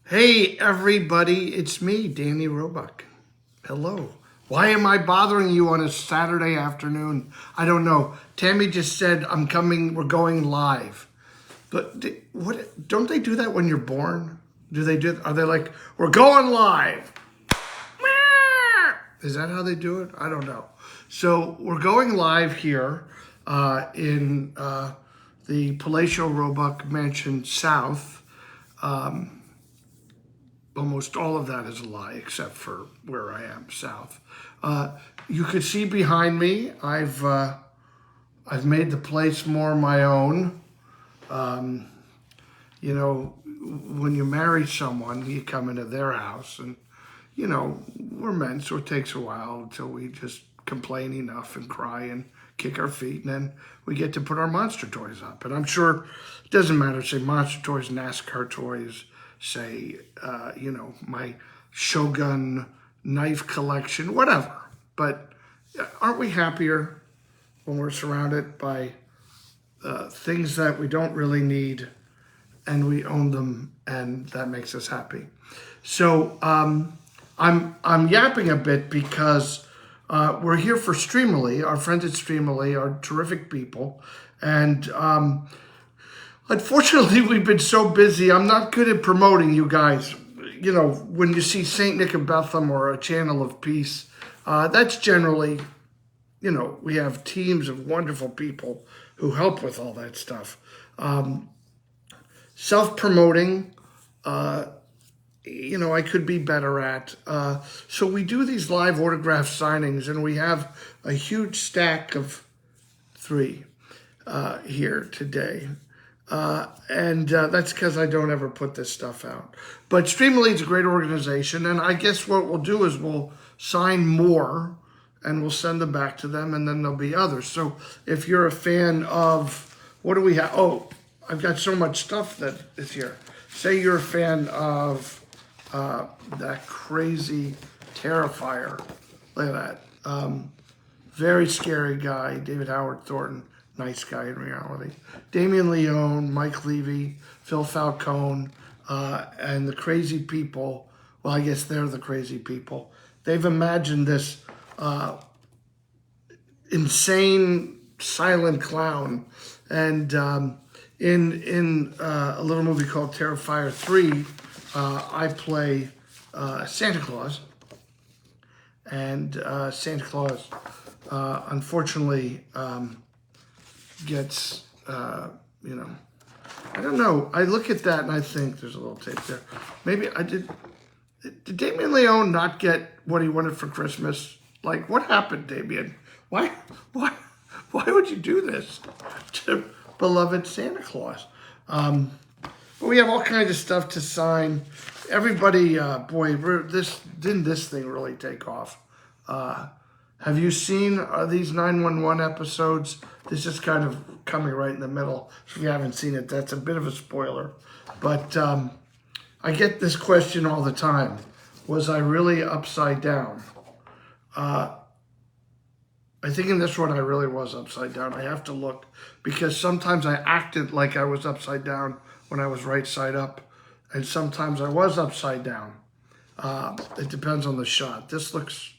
Hey everybody, it's me, Danny Roebuck. Hello. Why am I bothering you on a Saturday afternoon? I don't know. Tammy just said we're going live. But what? Don't they do that when you're born? Are they like, we're going live? Is that how they do it? I don't know. So we're going live here in the Palatial Roebuck Mansion South. Almost all of that is a lie, except for where I am, south. You could see behind me, I've made the place more my own. You know, when you marry someone, you come into their house, and you know we're men, so it takes a while until we just complain enough and cry and kick our feet, and then we get to put our monster toys up. And I'm sure it doesn't matter, say monster toys, NASCAR toys, say, my Shogun knife collection, whatever. But aren't we happier when we're surrounded by things that we don't really need and we own them, and that makes us happy? So I'm yapping a bit because we're here for Streamily. Our friends at Streamily are terrific people, and unfortunately, we've been so busy. I'm not good at promoting you guys. You know, when you see St. Nick of Bethlehem or a Channel of Peace, that's generally, we have teams of wonderful people who help with all that stuff. Self-promoting, I could be better at. So we do these live autograph signings, and we have a huge stack of 3 here today. That's because I don't ever put this stuff out. But Streamily is a great organization, and I guess what we'll do is we'll sign more, and we'll send them back to them, and then there'll be others. So if you're a fan of, what do we have? Oh, I've got so much stuff that is here. Say you're a fan of that crazy Terrifier. Look at that. Very scary guy, David Howard Thornton. Nice guy in reality. Damien Leone, Mike Levy, Phil Falcone, and the crazy people. Well, I guess they're the crazy people. They've imagined this insane silent clown. And in a little movie called Terrifier 3, I play Santa Claus. And Santa Claus, unfortunately, gets, I don't know. I look at that and I think there's a little tape there. Maybe did Damien Leone not get what he wanted for Christmas? Like, what happened, Damien? Why would you do this to beloved Santa Claus? But we have all kinds of stuff to sign. Everybody, this thing really take off? Have you seen these 911 episodes? This is kind of coming right in the middle. If you haven't seen it, that's a bit of a spoiler. But I get this question all the time. Was I really upside down? I think in this one I really was upside down. I have to look, because sometimes I acted like I was upside down when I was right side up. And sometimes I was upside down. It depends on the shot. This looks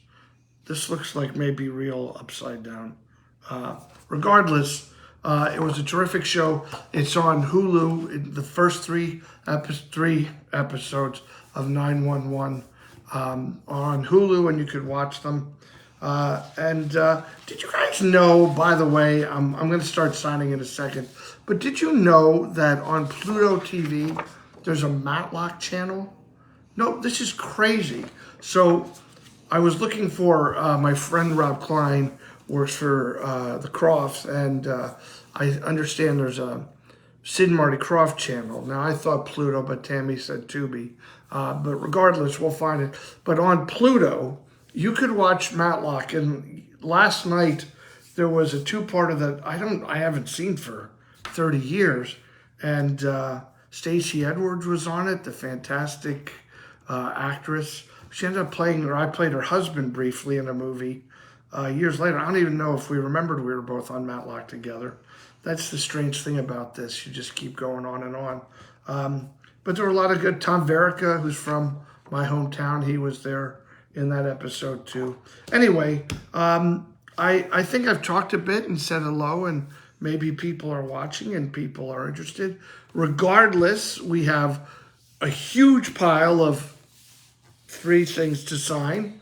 like maybe real upside down. Regardless, it was a terrific show. It's on Hulu. The first 3 episodes of 911 are on Hulu, and you could watch them. Did you guys know, by the way, I'm going to start signing in a second, but did you know that on Pluto TV, there's a Matlock channel? No, this is crazy. So I was looking for, my friend Rob Klein works for the Crofts, and I understand there's a Sid and Marty Krofft channel. Now, I thought Pluto, but Tammy said Tubi. But regardless, we'll find it. But on Pluto, you could watch Matlock, and last night there was a 2-parter that I haven't seen for 30 years, and Stacey Edwards was on it, the fantastic actress. She ended up I played her husband briefly in a movie years later. I don't even know if we remembered we were both on Matlock together. That's the strange thing about this. You just keep going on and on. but there were a lot of good. Tom Verica, who's from my hometown, he was there in that episode too. Anyway, I think I've talked a bit and said hello, and maybe people are watching and people are interested. Regardless, we have a huge pile of 3 things to sign.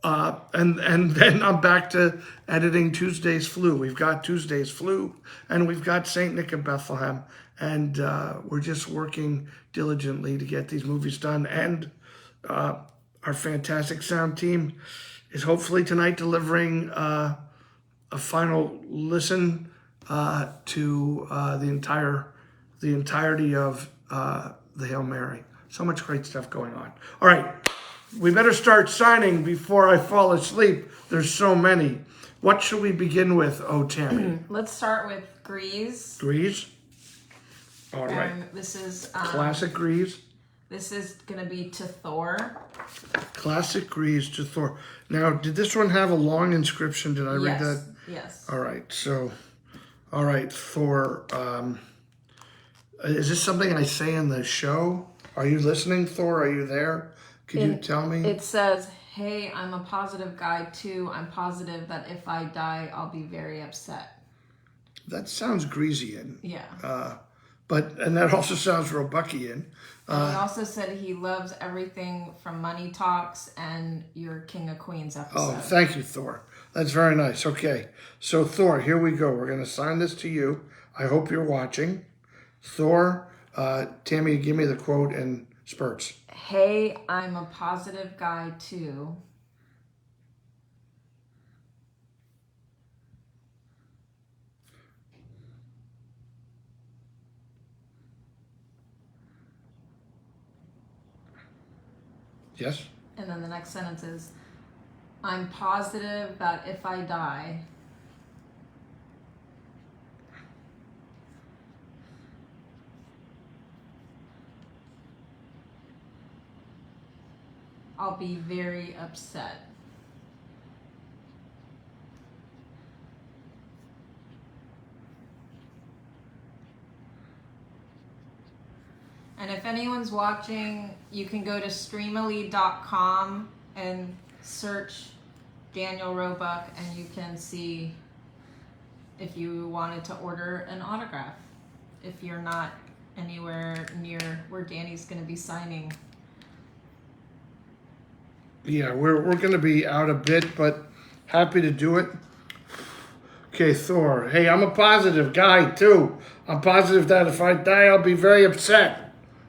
And then I'm back to editing Tuesday's Flu. We've got Tuesday's Flu, and we've got St. Nick of Bethlehem. And we're just working diligently to get these movies done. And our fantastic sound team is hopefully tonight delivering a final listen to the entirety of the Hail Mary. So much great stuff going on. All right, we better start signing before I fall asleep. There's so many. What should we begin with, Tammy? Let's start with Grease. Grease? All right. This is... Classic Grease. This is going to be to Thor. Classic Grease to Thor. Now, did this one have a long inscription? Did I read that? Yes. All right, so... All right, Thor. Is this something I say in the show? Are you listening, Thor? Are you there? Can you tell me? It says, hey, I'm a positive guy too. I'm positive that if I die, I'll be very upset. That sounds Greasian. Yeah. And that also sounds Roebuckian. He also said he loves everything from Money Talks and your King of Queens episode. Oh, thank you, Thor. That's very nice. Okay. So, Thor, here we go. We're going to sign this to you. I hope you're watching. Thor, Tammy, give me the quote in spurts. Hey, I'm a positive guy too. Yes? And then the next sentence is, I'm positive that if I die, I'll be very upset. And if anyone's watching, you can go to streamily.com and search Daniel Roebuck, and you can see if you wanted to order an autograph. If you're not anywhere near where Danny's going to be signing. Yeah, we're going to be out a bit, but happy to do it. Okay, Thor. Hey, I'm a positive guy, too. I'm positive that if I die, I'll be very upset.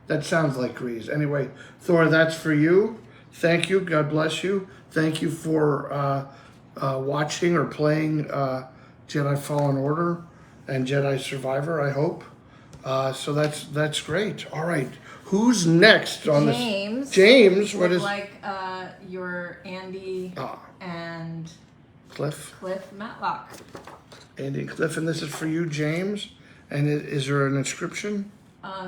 That sounds like Grease. Anyway, Thor, that's for you. Thank you. God bless you. Thank you for watching or playing Jedi Fallen Order and Jedi Survivor, I hope. So that's great. All right. Who's next on James. this? James. What is... Like your Andy and... Cliff Matlock. Andy and Cliff. And this is for you, James. And is there an inscription?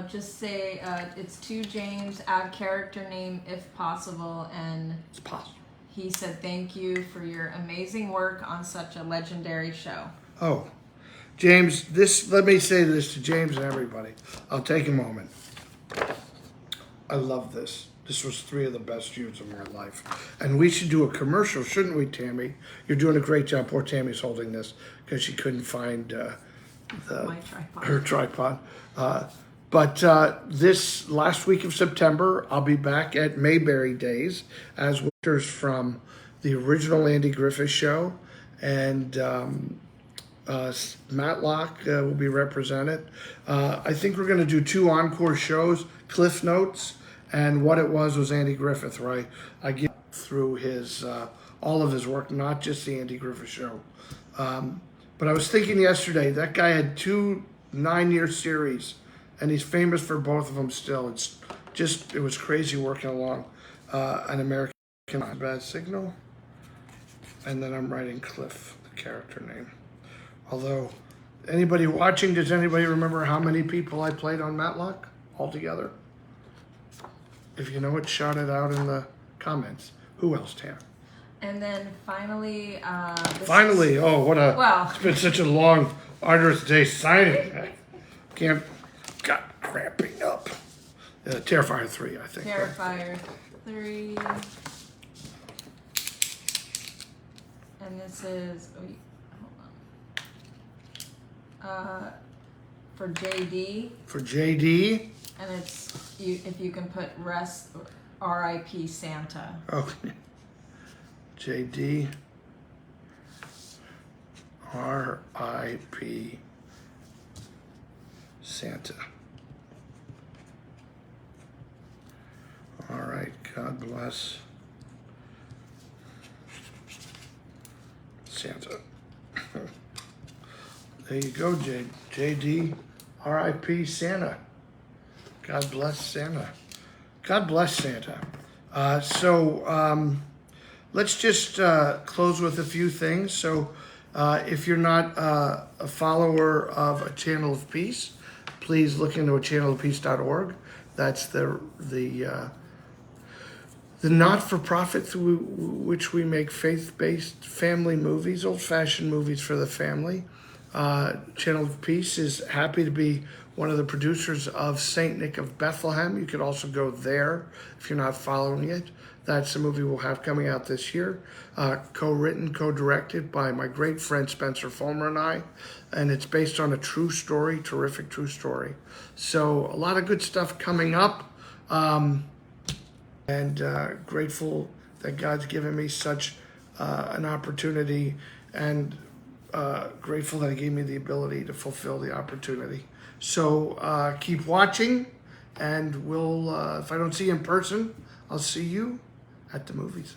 Just say it's to James, add character name if possible, and It's possible. he said thank you for your amazing work on such a legendary show. Oh, James, let me say this to James and everybody. I'll take a moment. I love this. This was 3 of the best years of my life. And we should do a commercial, shouldn't we, Tammy? You're doing a great job. Poor Tammy's holding this because she couldn't find her tripod. But this last week of September, I'll be back at Mayberry Days as winters from the original Andy Griffith Show. And Matlock will be represented. I think we're going to do 2 encore shows, Cliff Notes, and what it was Andy Griffith, right? I get through his all of his work, not just the Andy Griffith Show. But I was thinking yesterday, that guy had 2 9-year series, and he's famous for both of them still. It was crazy working along an American Bad Signal. And then I'm writing Cliff, the character name. Although, anybody watching, does anybody remember how many people I played on Matlock altogether? If you know it, shout it out in the comments. Who else, Tam? And then finally... It's been such a long, arduous day signing. Got cramping up. Terrifier 3, I think. Terrifier 3. And this is, hold on. For JD. For JD. And it's, if you can put rest, R.I.P. Santa. Okay. JD. R.I.P. Santa. All right. God bless Santa. There you go, JD. R.I.P. Santa. God bless Santa. God bless Santa. Let's just close with a few things. So if you're not a follower of A Channel of Peace, please look into achannelofpeace.org. That's the not-for-profit through which we make faith-based family movies, old-fashioned movies for the family. Channel of Peace is happy to be one of the producers of Saint Nick of Bethlehem. You could also go there if you're not following it. That's a movie we'll have coming out this year, co-written, co-directed by my great friend Spencer Fulmer and I, and it's based on a true story, terrific true story. So a lot of good stuff coming up, and grateful that God's given me such an opportunity, and grateful that He gave me the ability to fulfill the opportunity. So keep watching, and we'll, if I don't see you in person, I'll see you at the movies.